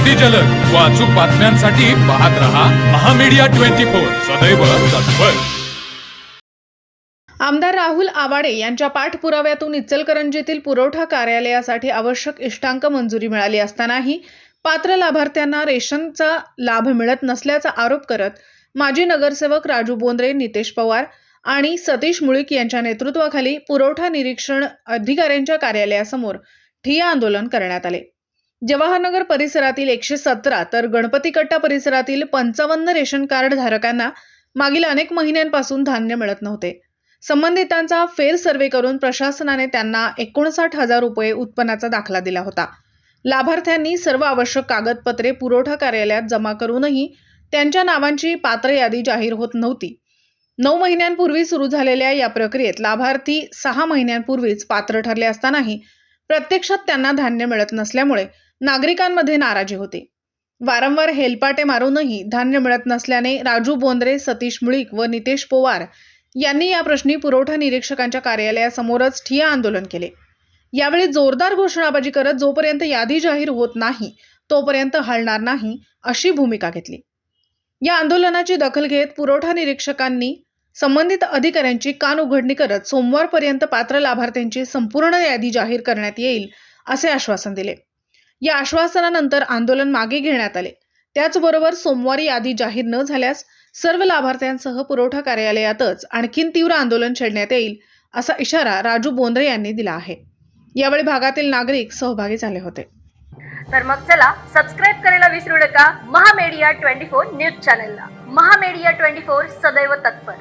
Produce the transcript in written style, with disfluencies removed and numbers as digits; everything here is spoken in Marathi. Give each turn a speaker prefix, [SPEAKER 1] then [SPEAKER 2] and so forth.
[SPEAKER 1] अगदी जलद व अचूक बातम्यांसाठी पाहत रहा महामीडिया 24 सदैव तत्पर।
[SPEAKER 2] आमदार राहुल आवाडे यांच्या पाठपुराव्यातून इचलकरंजीतील पुरवठा कार्यालयासाठी आवश्यक इष्टांक मंजुरी मिळाली असतानाही पात्र लाभार्थ्यांना रेशनचा लाभ मिळत नसल्याचा आरोप करत माजी नगरसेवक राजू बोंद्रे, नितेश पवार आणि सतीश मुळीक यांच्या नेतृत्वाखाली पुरवठा निरीक्षण अधिकाऱ्यांच्या कार्यालयासमोर ठिय्या आंदोलन करण्यात आले। जवाहरनगर परिसरातील 117 तर गणपती कट्टा परिसरातील 55 रेशन कार्ड धारकांना मागील अनेक महिन्यांपासून धान्य मिळत नव्हते। संबंधितांचा फेर सर्वे करून प्रशासनाने त्यांना 59,000 रुपये उत्पन्नाचा दाखला दिला होता। लाभार्थ्यांनी सर्व आवश्यक कागदपत्रे पुरवठा कार्यालयात जमा करूनही त्यांच्या नावांची पात्र यादी जाहीर होत नव्हती। 9 महिन्यांपूर्वी सुरू झालेल्या या प्रक्रियेत लाभार्थी 6 महिन्यांपूर्वीच पात्र ठरले असतानाही प्रत्यक्षात त्यांना धान्य मिळत नसल्यामुळे नागरिकांमध्ये नाराजी होती। वारंवार हेलपाटे मारूनही धान्य मिळत नसल्याने राजू बोंद्रे, सतीश मुळीक व नितेश पवार यांनी या प्रश्नी पुरवठा निरीक्षकांच्या कार्यालयासमोरच ठिय्या आंदोलन केले। यावेळी जोरदार घोषणाबाजी करत जोपर्यंत यादी जाहीर होत नाही तोपर्यंत हलणार नाही अशी भूमिका घेतली। या आंदोलनाची दखल घेत पुरवठा निरीक्षकांनी संबंधित अधिकाऱ्यांची कानउघडणी करत सोमवारपर्यंत पात्र लाभार्थ्यांची संपूर्ण यादी जाहीर करण्यात येईल असे आश्वासन दिले। या आश्वासनानंतर आंदोलन मागे घेण्यात आले। त्याचबरोबर सोमवारी यादी जाहीर न झाल्यास सर्व लाभार्थ्यांसह पुरवठा कार्यालयातच आणखीन तीव्र आंदोलन छेडण्यात येईल असा इशारा राजू बोंद्रे यांनी दिला आहे। यावेळी भागातील नागरिक सहभागी झाले होते।
[SPEAKER 3] तर मग चला सबस्क्राईब करायला विसरू नका महामीडिया 24 न्यूज चॅनलला। महामीडिया 24 सदैव तत्पर।